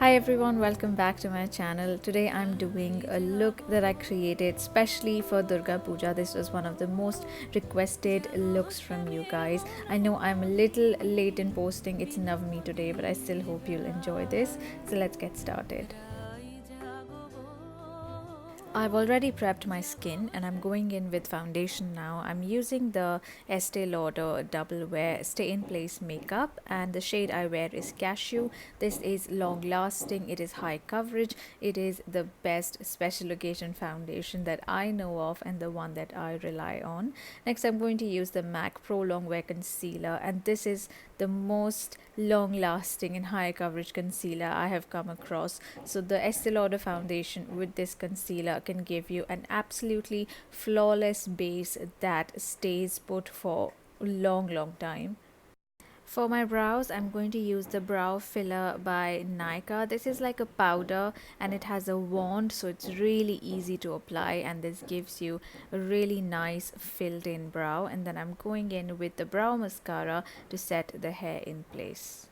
Hi everyone, welcome back to my channel. Today I'm doing a look that I created specially for Durga Puja. This was one of the most requested looks from you guys. I know I'm a little late in posting, it's Navami today, but I still hope you'll enjoy this. So let's get started. I've already prepped my skin and I'm going in with foundation now. I'm using the Estee Lauder Double Wear Stay in Place makeup and the shade I wear is Cashew. This is long lasting, it is high coverage, it is the best special occasion foundation that I know of and the one that I rely on. Next I'm going to use the MAC Pro Longwear Concealer, and this is the most long lasting and high coverage concealer I have come across. So the Estee Lauder foundation with this concealer can give you an absolutely flawless base that stays put for a long time. For my brows, I'm going to use the brow filler by NYKAA. This is like a powder and it has a wand, so it's really easy to apply, and this gives you a really nice filled in brow. And then I'm going in with the brow mascara to set the hair in place.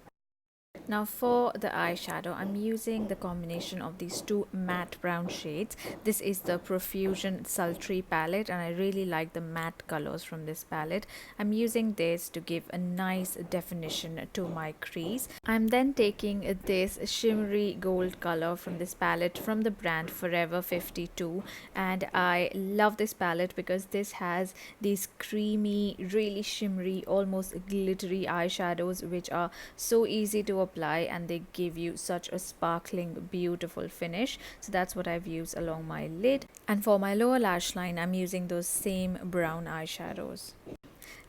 Now for the eyeshadow, I'm using the combination of these two matte brown shades. This is the Profusion Sultry palette and I really like the matte colors from this palette. I'm using this to give a nice definition to my crease. I'm then taking this shimmery gold color from this palette from the brand Forever 52, and I love this palette because this has these creamy, really shimmery, almost glittery eyeshadows which are so easy to apply and they give you such a sparkling beautiful finish. So that's what I've used along my lid, and for my lower lash line I'm using those same brown eyeshadows.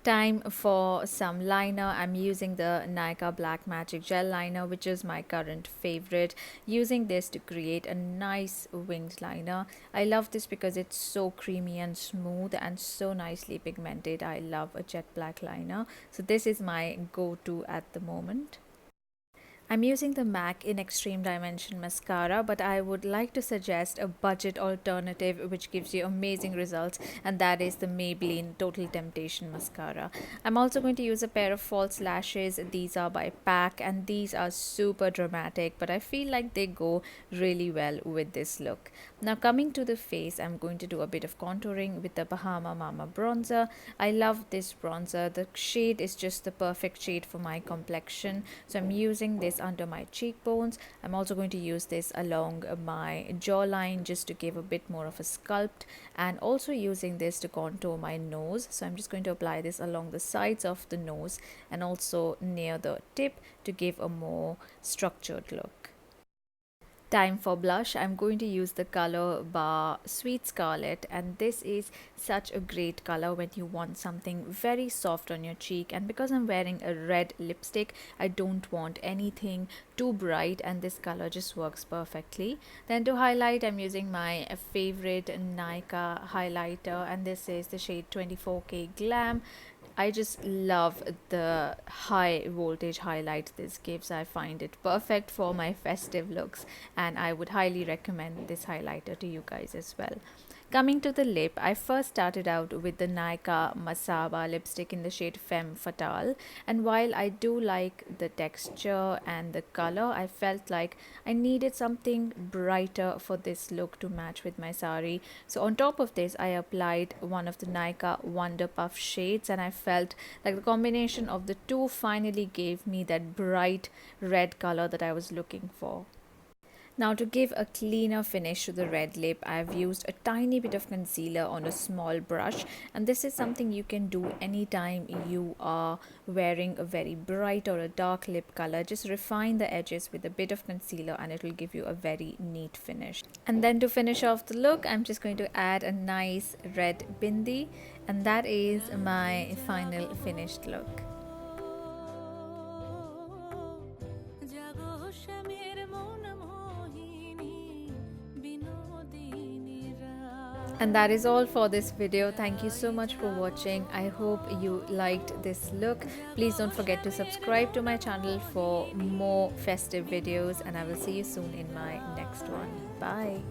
Time for some liner. I'm using the NYKAA Black Magic Gel Liner, which is my current favorite. Using this to create a nice winged liner. I love this because it's so creamy and smooth and so nicely pigmented. I love a jet black liner. So this is my go-to at the moment. I'm using the MAC in Extreme Dimension Mascara, but I would like to suggest a budget alternative which gives you amazing results, and that is the Maybelline Total Temptation Mascara. I'm also going to use a pair of false lashes. These are by PAC and these are super dramatic, but I feel like they go really well with this look. Now coming to the face, I'm going to do a bit of contouring with the Bahama Mama Bronzer. I love this bronzer. The shade is just the perfect shade for my complexion, so I'm using this under my cheekbones. I'm also going to use this along my jawline just to give a bit more of a sculpt, and also using this to contour my nose. So I'm just going to apply this along the sides of the nose and also near the tip to give a more structured look. Time for blush. I'm going to use the Colorbar Sweet Scarlet, and this is such a great color when you want something very soft on your cheek, and because I'm wearing a red lipstick I don't want anything too bright and this color just works perfectly. Then to highlight I'm using my favorite NYKAA highlighter, and this is the shade 24K Glam. I just love the high voltage highlight this gives. I find it perfect for my festive looks and I would highly recommend this highlighter to you guys as well. Coming to the lip, I first started out with the NYKAA Masaba lipstick in the shade Femme Fatale, and while I do like the texture and the color, I felt like I needed something brighter for this look to match with my sari. So on top of this I applied one of the NYKAA Wonderpuff shades, and I felt like the combination of the two finally gave me that bright red color that I was looking for. Now to give a cleaner finish to the red lip, I've used a tiny bit of concealer on a small brush, and this is something you can do anytime you are wearing a very bright or a dark lip color. Just refine the edges with a bit of concealer and it will give you a very neat finish. And then to finish off the look, I'm just going to add a nice red bindi, and that is my final finished look. And that is all for this video. Thank you so much for watching. I hope you liked this look. Please don't forget to subscribe to my channel for more festive videos, and I will see you soon in my next one. Bye.